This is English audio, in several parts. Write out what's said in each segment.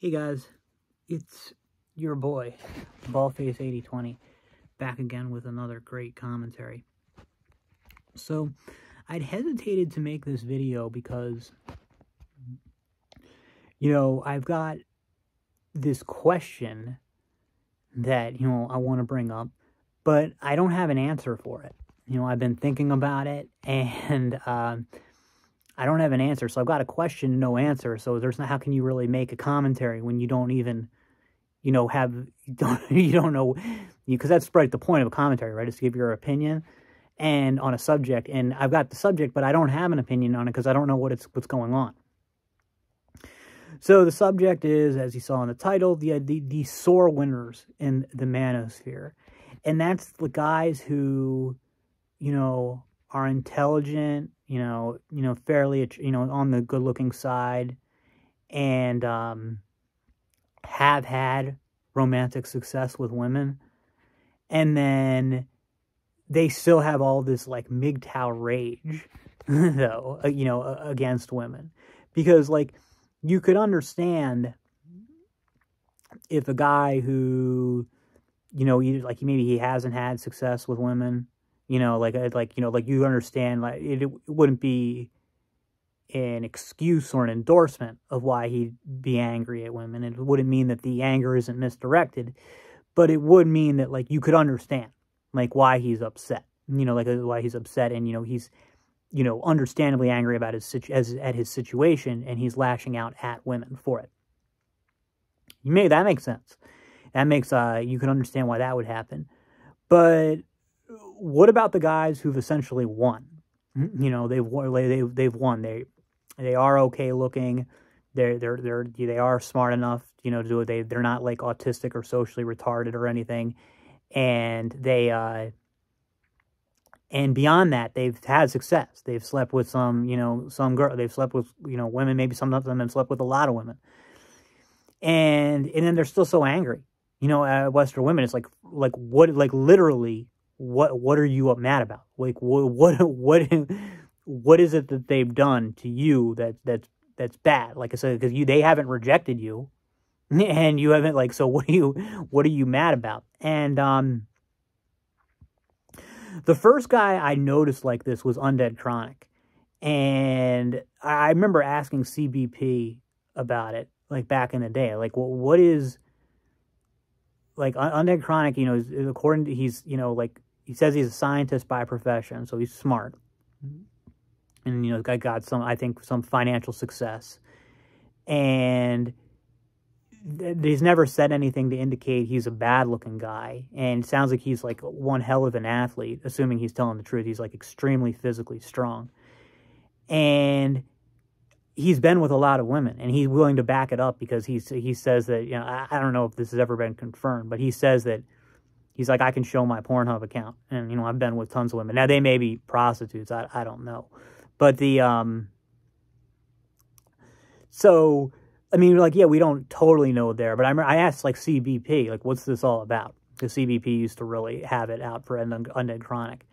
Hey guys, it's your boy, Ballface8020, back again with another great commentary. So, I'd hesitated to make this video because, I've got this question that, I want to bring up, but I don't have an answer for it. I've been thinking about it, and I don't have an answer, so I've got a question, no answer. So there's not, how can you really make a commentary when you don't even, you don't know, because that's right, the point of a commentary, right, is to give your opinion and on a subject. And I've got the subject, but I don't have an opinion on it because I don't know what's going on. So the subject is, as you saw in the title, the sore winners in the Manosphere, and that's the guys who, are intelligent, fairly, on the good-looking side, and have had romantic success with women, and then they still have all this, like, MGTOW rage, though, against women. Because, like, you could understand if a guy who, maybe he hasn't had success with women, you understand, like, it wouldn't be an excuse or an endorsement of why he'd be angry at women. It wouldn't mean that the anger isn't misdirected, but it would mean that, like, you could understand, like, why he's upset, why he's upset, and, he's, understandably angry about his situation, and he's lashing out at women for it. That makes sense. That makes, you can understand why that would happen. But what about the guys who've essentially won? They've won. They are okay looking. They are smart enough, to do it. They're not, like, autistic or socially retarded or anything. And they and beyond that, they've had success. They've slept with some girl. They've slept with, women. Maybe some of them have slept with a lot of women. And then they're still so angry. Western women, it's like what, like, literally, what are you mad about? Like, what is it that they've done to you that's bad? Like I said, because they haven't rejected you, and you haven't, like, so what are you mad about? And the first guy I noticed like this was Undead Chronic, and I remember asking CBP about it, like, back in the day, like, what is, like, Undead Chronic, according to, he's, like, he says he's a scientist by profession, so he's smart. And, got some, I think, some financial success. And he's never said anything to indicate he's a bad-looking guy. And it sounds like he's, like, one hell of an athlete, assuming he's telling the truth. He's, like, extremely physically strong. And he's been with a lot of women, and he's willing to back it up because he says that, I don't know if this has ever been confirmed, but he says that he's like, I can show my Pornhub account, and, I've been with tons of women. Now, they may be prostitutes, I don't know. But so, I mean, like, yeah, we don't totally know there, but I asked, like, CBP, like, what's this all about? Because CBP used to really have it out for Undead Chronic.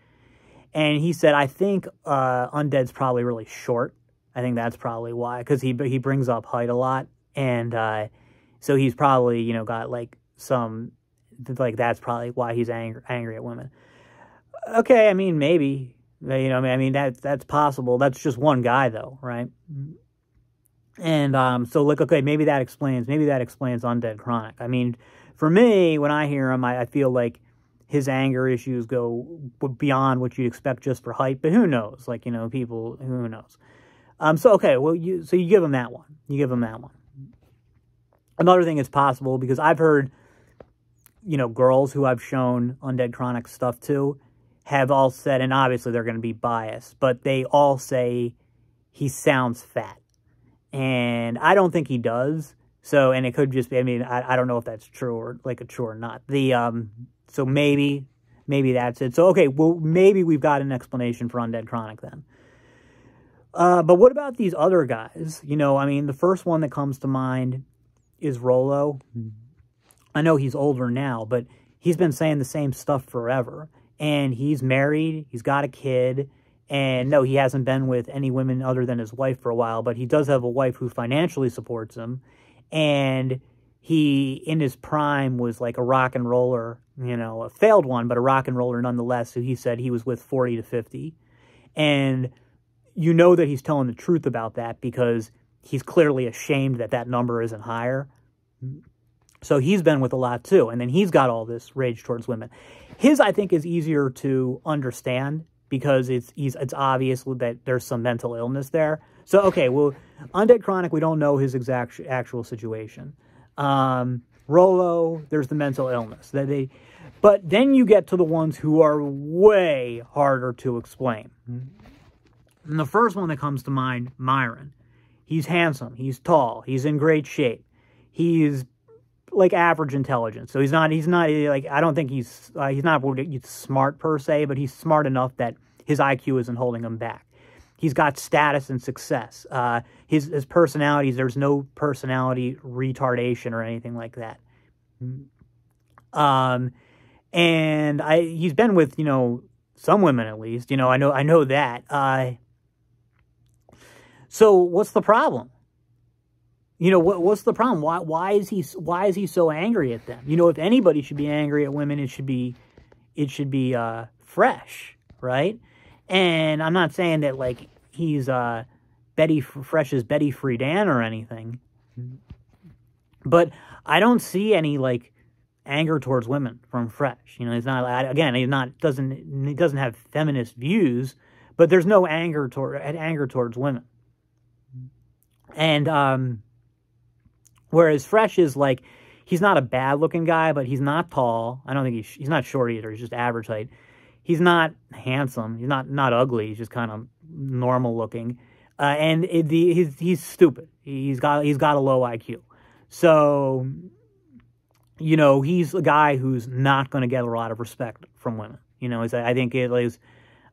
And he said, I think Undead's probably really short. I think that's probably why, because he brings up height a lot, and so he's probably, got, like, some, like, that's probably why he's angry at women. Okay, I mean, maybe, I mean, that's possible. That's just one guy, though, right? And so, like, okay, maybe that explains Undead Chronic. I mean, for me, when I hear him, I feel like his anger issues go beyond what you'd expect just for height, but who knows? Like, people, who knows? So, okay, well, you give him that one. You give him that one. Another thing is possible, because I've heard, girls who I've shown Undead Chronic stuff to have all said, and obviously they're going to be biased, but they all say he sounds fat. And I don't think he does. So, and it could just be, I mean, I don't know if that's true or, like, true or not. So maybe that's it. So, okay, well, maybe we've got an explanation for Undead Chronic then. But what about these other guys? I mean, the first one that comes to mind is Rolo. I know he's older now, but he's been saying the same stuff forever. And he's married, he's got a kid, and no, he hasn't been with any women other than his wife for a while, but he does have a wife who financially supports him. and he, in his prime, was like a rock and roller, you know, a failed one, but a rock and roller nonetheless. So he said he was with 40 to 50. And you know that he's telling the truth about that because he's clearly ashamed that that number isn't higher. So he's been with a lot too. And then he's got all this rage towards women. His, I think, is easier to understand because it's obvious that there's some mental illness there. So, okay, well, Undead Chronic, we don't know his actual situation. Rolo, there's the mental illness. But then you get to the ones who are way harder to explain. And the first one that comes to mind, Myron. He's handsome. He's tall. He's in great shape. He's like average intelligence. So he's not like, I don't think he's not smart per se, but he's smart enough that his IQ isn't holding him back. He's got status and success. His personalities, there's no personality retardation or anything like that. And he's been with, you know, some women at least, you know, I know that. So what's the problem? You know, what's the problem? Why is he so angry at them? You know, if anybody should be angry at women, it should be Fresh, right? And I'm not saying that like he's Fresh's Betty Friedan or anything, but I don't see any like anger towards women from Fresh. You know, he's not, again, he doesn't have feminist views, but there's no anger towards women. And whereas Fresh is like, he's not a bad looking guy, but he's not tall. I don't think he's not short either. He's just average height. He's not handsome. He's not ugly. He's just kind of normal looking. And he's stupid. He's got a low IQ. So, you know, he's a guy who's not going to get a lot of respect from women. You know, I think it is,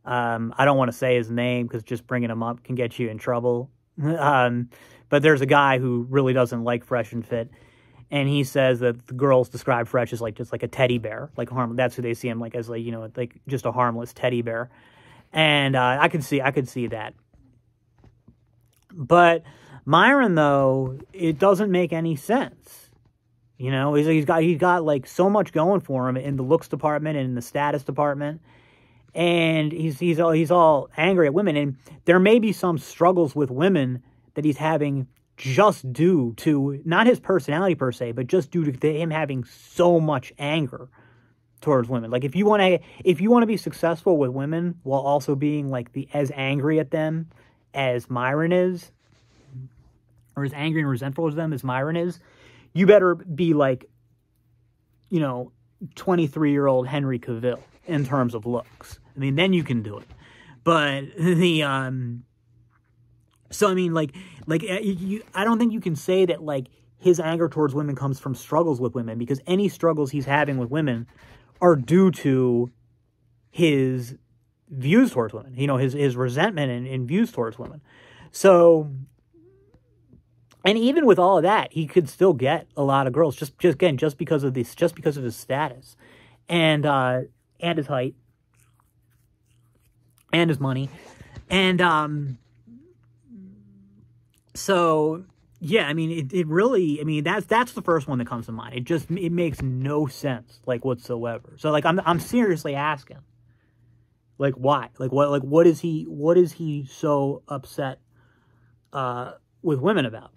I don't want to say his name because just bringing him up can get you in trouble. But there's a guy who really doesn't like Fresh and Fit. And he says that the girls describe Fresh as like just like a teddy bear, like harmless. That's who they see him like as like, you know, like just a harmless teddy bear. And I could see that. But Myron, though, it doesn't make any sense. You know, he's got like so much going for him in the looks department and in the status department. And he's all angry at women. And there may be some struggles with women that he's having just due to not his personality per se, but just due to him having so much anger towards women. Like if you want to be successful with women while also being like as angry at them as Myron is, or as angry and resentful as them as Myron is, you better be like, you know, 23-year-old Henry Cavill in terms of looks. I mean, then you can do it. But so I mean, I don't think you can say that like his anger towards women comes from struggles with women, because any struggles he's having with women are due to his views towards women. You know, his resentment and views towards women. So, and even with all of that, he could still get a lot of girls just because of his status, and his height, and his money, and so yeah, I mean, it really, I mean, that's the first one that comes to mind. It makes no sense, like, whatsoever. So like I'm seriously asking, like, why? Like what is he so upset with women about?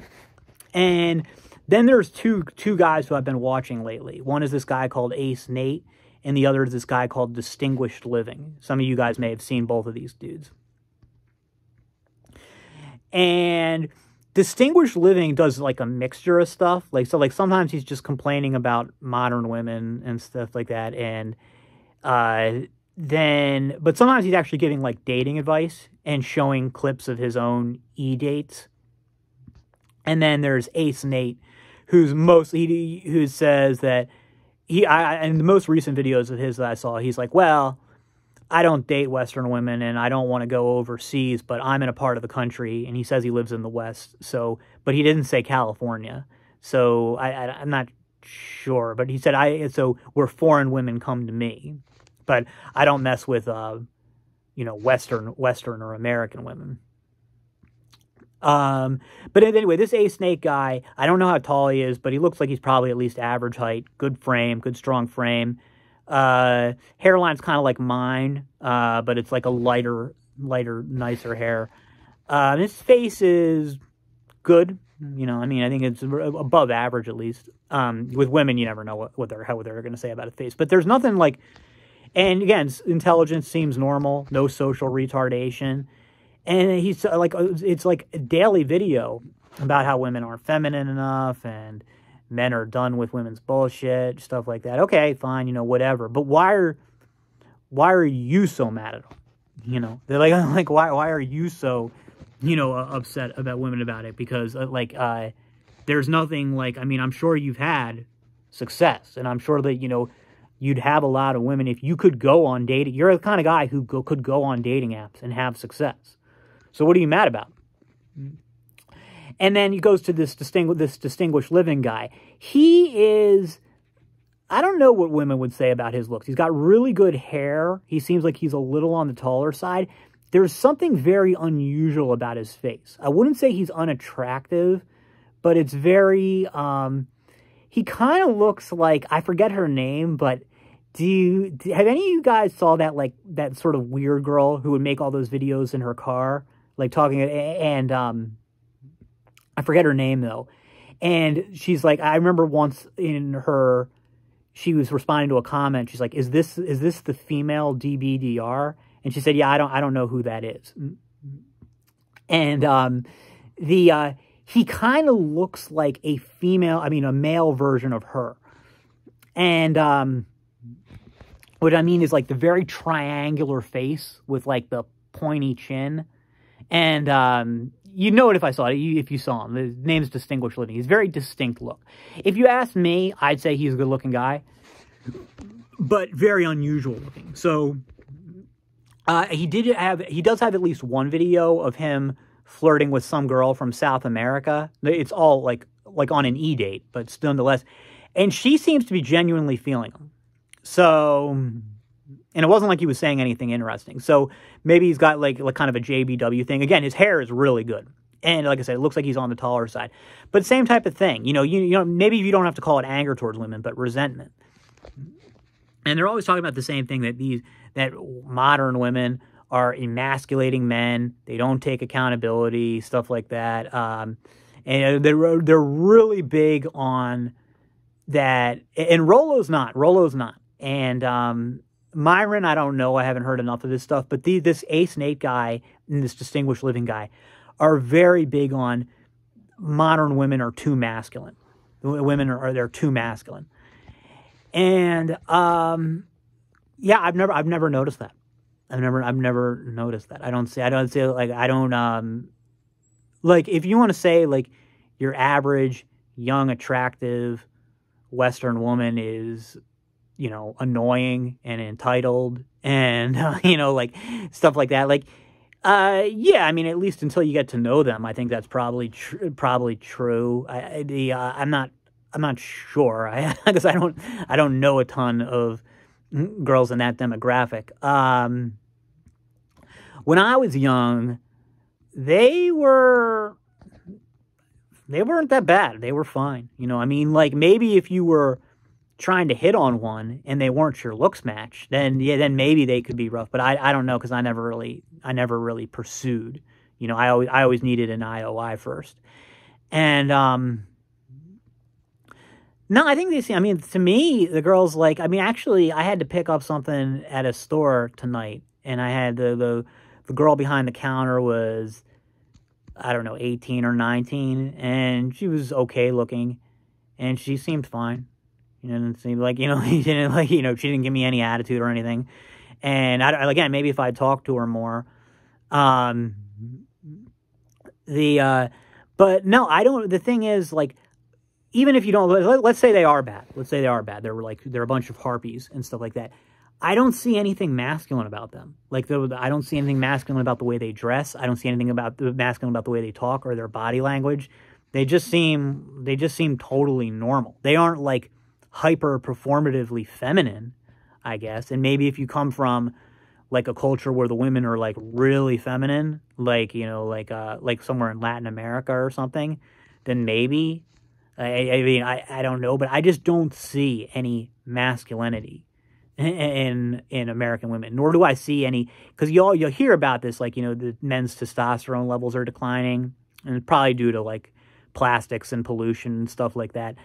And then there's two guys who I've been watching lately. One is this guy called Ace Nate, and the other is this guy called Distinguished Living. Some of you guys may have seen both of these dudes. And Distinguished Living does like a mixture of stuff. Like sometimes he's just complaining about modern women and stuff like that. And but sometimes he's actually giving like dating advice and showing clips of his own e-dates. And then there's Ace Nate, who says that in the most recent videos of his that I saw, he's like, well, I don't date Western women and I don't want to go overseas, but I'm in a part of the country, and he says he lives in the West. So, but he didn't say California. So I'm not sure, but he said, so where foreign women come to me, but I don't mess with, Western or American women. But anyway, this A-Snake guy, I don't know how tall he is, but he looks like he's probably at least average height. Good frame, good strong frame. Hairline's kind of like mine, but it's like a lighter, nicer hair. His face is good. You know, I mean, I think it's above average at least. With women, you never know how they're going to say about a face. But there's nothing like, and again, intelligence seems normal, no social retardation. And he's like, it's like a daily video about how women aren't feminine enough and men are done with women's bullshit, stuff like that. Okay, fine, you know, whatever. But why are you so mad at them? You know, they're like why are you so, you know, upset about women about it? Because there's nothing like, I mean, I'm sure you've had success, and I'm sure that, you know, you'd have a lot of women if you could go on dating. You're the kind of guy who could go on dating apps and have success. So what are you mad about? And then he goes to this distinguished living guy. He is, I don't know what women would say about his looks. He's got really good hair. He seems like he's a little on the taller side. There's something very unusual about his face. I wouldn't say he's unattractive, but it's very, he kind of looks like, I forget her name, but have any of you guys saw that, like, that sort of weird girl who would make all those videos in her car? Like talking, and I forget her name though. And she's like, I remember once she was responding to a comment. She's like, is this the female DBDR? And she said, yeah, I don't know who that is. And he kind of looks like a male version of her. And what I mean is like the very triangular face with like the pointy chin. And you know it if I saw it, if you saw him. His name's Distinguished Living. He's very distinct look. If you ask me, I'd say he's a good-looking guy, but very unusual looking. So he does have at least one video of him flirting with some girl from South America. It's all like on an E-date, but nonetheless. And she seems to be genuinely feeling him. So, and it wasn't like he was saying anything interesting. So maybe he's got like kind of a JBW thing. Again, his hair is really good. And like I said, it looks like he's on the taller side. But same type of thing. You know, maybe you don't have to call it anger towards women, but resentment. And they're always talking about the same thing, that modern women are emasculating men. They don't take accountability, stuff like that. And they're really big on that. And Rollo's not. And Myron, I don't know. I haven't heard enough of this stuff. But this A-Snake guy and this Distinguished Living guy are very big on modern women are too masculine. They're too masculine. And yeah, I've never noticed that. I've never noticed that. I don't say like if you want to say like your average young attractive Western woman is, you know, annoying and entitled and, you know, like stuff like that. Like, yeah, I mean, at least until you get to know them, I think that's probably true. I'm not sure because I don't know a ton of girls in that demographic. When I was young, they weren't that bad. They were fine. You know, I mean, like maybe if you were trying to hit on one and they weren't your looks match, then maybe they could be rough. But I don't know because I never really pursued. You know, I always needed an IOI first. And no, I think I mean, to me, the girls like, I mean, actually, I had to pick up something at a store tonight, and I had the girl behind the counter was, I don't know, 18 or 19, and she was okay looking, and she seemed fine. You know, it seemed like, you know, she didn't give me any attitude or anything. And again, maybe if I talked to her more, but no, I don't. The thing is, like, even if you don't, let's say they are bad. Let's say they are bad. They're a bunch of harpies and stuff like that. I don't see anything masculine about them. Like, I don't see anything masculine about the way they dress. I don't see anything masculine about the way they talk or their body language. They just seem totally normal. They aren't like hyper performatively feminine, I guess. And maybe if you come from like a culture where the women are like really feminine, like, you know, like somewhere in Latin America or something, then maybe. I mean, I don't know, but I just don't see any masculinity in American women, nor do I see any, because you'll hear about this, like, you know, the men's testosterone levels are declining, and it's probably due to like plastics and pollution and stuff like that.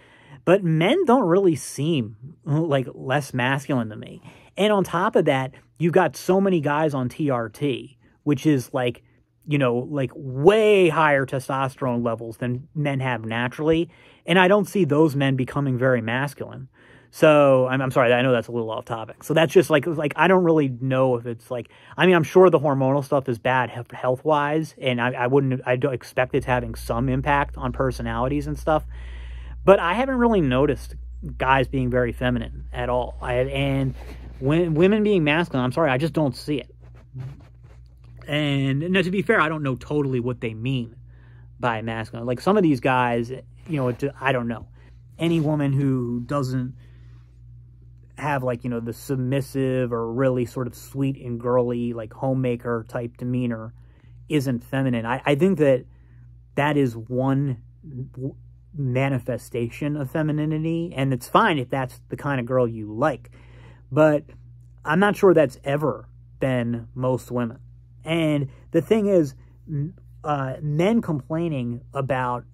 But men don't really seem like less masculine to me. And on top of that, you've got so many guys on TRT, which is like, you know, like way higher testosterone levels than men have naturally. And I don't see those men becoming very masculine. So I'm sorry, I know that's a little off topic. So that's just like I don't really know if it's like, I mean, I'm sure the hormonal stuff is bad health wise, and I don't expect it's having some impact on personalities and stuff. But I haven't really noticed guys being very feminine at all. And when women being masculine, I'm sorry, I just don't see it. And now, to be fair, I don't know totally what they mean by masculine. Like some of these guys, you know, I don't know. Any woman who doesn't have like, you know, the submissive or really sort of sweet and girly, like homemaker type demeanor isn't feminine. I think that is one manifestation of femininity, and it's fine if that's the kind of girl you like, but I'm not sure that's ever been most women. And the thing is, men complaining about,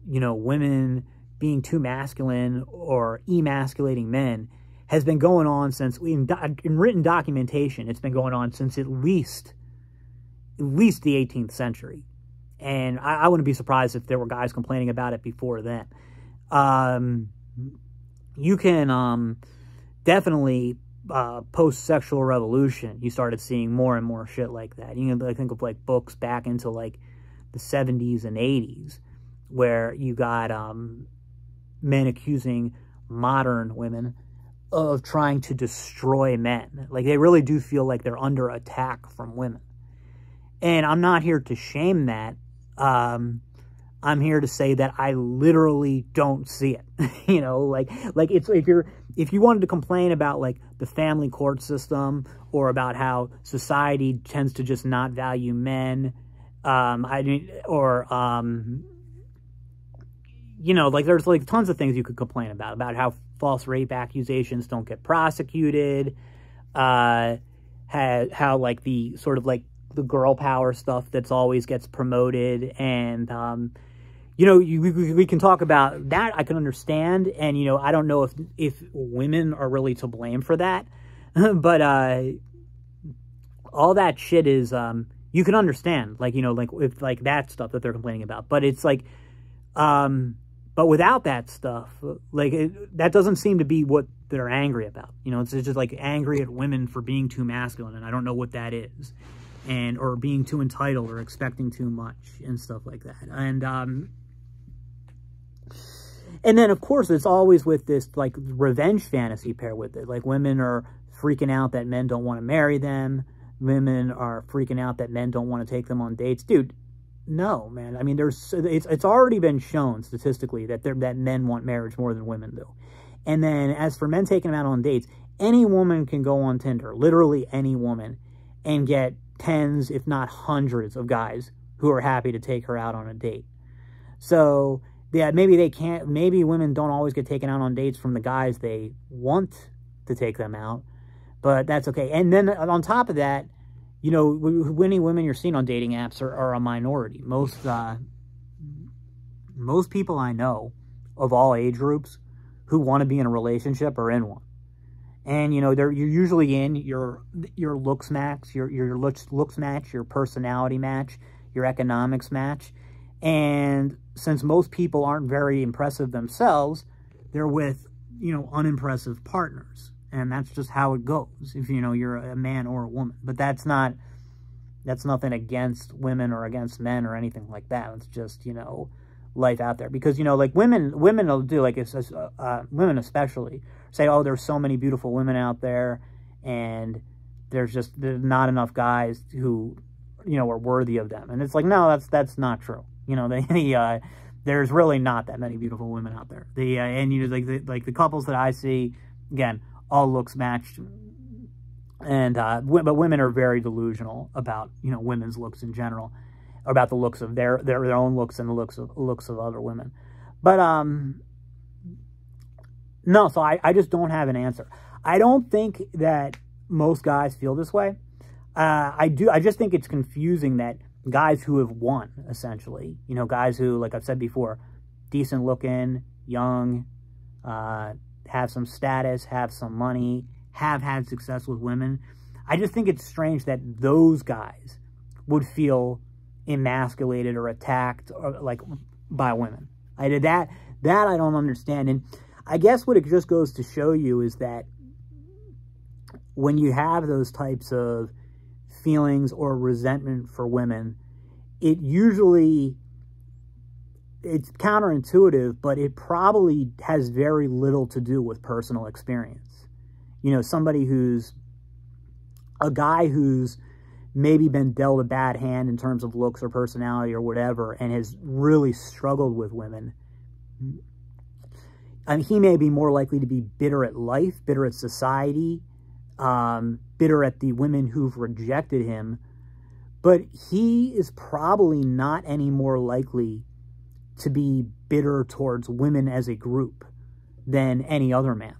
you know, women being too masculine or emasculating men has been going on since, in written documentation, it's been going on since at least the 18th century. And I wouldn't be surprised if there were guys complaining about it before then. You can definitely, post-sexual revolution, you started seeing more and more shit like that. You can think of like books back into like the 70s and 80s where you got men accusing modern women of trying to destroy men. Like they really do feel like they're under attack from women. And I'm not here to shame that. I'm here to say that I literally don't see it. You know, like it's, if you wanted to complain about like the family court system or about how society tends to just not value men, you know, like there's like tons of things you could complain about how false rape accusations don't get prosecuted, how like the sort of like the girl power stuff that's always gets promoted, and you know, we can talk about that. I can understand, and you know, I don't know if women are really to blame for that, but all that shit is you can understand, like, you know, like if like that stuff that they're complaining about, but it's like but without that stuff, like that doesn't seem to be what they're angry about. You know, it's just like angry at women for being too masculine, and I don't know what that is. And or being too entitled or expecting too much and stuff like that. And then of course it's always with this like revenge fantasy pair with it. Like women are freaking out that men don't want to marry them. Women are freaking out that men don't want to take them on dates. Dude, no, man. I mean, it's already been shown statistically that men want marriage more than women do. And then as for men taking them out on dates, any woman can go on Tinder, literally any woman, and get tens, if not hundreds of guys who are happy to take her out on a date. So, yeah, maybe women don't always get taken out on dates from the guys they want to take them out, but that's okay. And then on top of that, you know, many women you're seeing on dating apps are a minority. Most people I know of all age groups who want to be in a relationship are in one. And, you know, you're usually in your looks match, your looks match, your personality match, your economics match. And since most people aren't very impressive themselves, they're with, you know, unimpressive partners. And that's just how it goes if, you know, you're a man or a woman. But that's nothing against women or against men or anything like that. It's just, you know, life out there. Because, you know, like women will do, like, women especially, say, oh, there's so many beautiful women out there, and there's not enough guys who, you know, are worthy of them. And it's like, no, that's not true. You know, there's really not that many beautiful women out there. And you know, like the couples that I see, again, all looks matched, And but women are very delusional about, you know, women's looks in general, about the looks of their own looks and the looks of other women. But no, so I just don't have an answer. I don't think that most guys feel this way. I just think it's confusing that guys who have won, essentially, you know, guys who, like I've said before, decent looking, young, have some status, have some money, have had success with women. I just think it's strange that those guys would feel emasculated or attacked or like by women. That I don't understand. And I guess what it just goes to show you is that when you have those types of feelings or resentment for women, it's counterintuitive, but it probably has very little to do with personal experience. You know, a guy who's maybe been dealt a bad hand in terms of looks or personality or whatever, and has really struggled with women, and he may be more likely to be bitter at life, bitter at society, bitter at the women who've rejected him, but he is probably not any more likely to be bitter towards women as a group than any other man.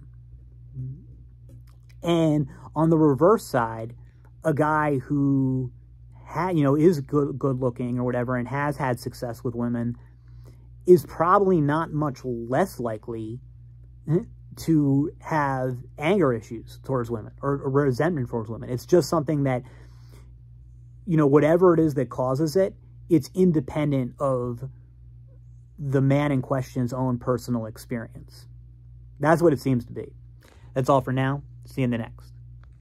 And on the reverse side, a guy who is good looking or whatever and has had success with women is probably not much less likely to have anger issues towards women or resentment towards women. It's just something that, you know, whatever it is that causes it, it's independent of the man in question's own personal experience. That's what it seems to be. That's all for now. See you in the next.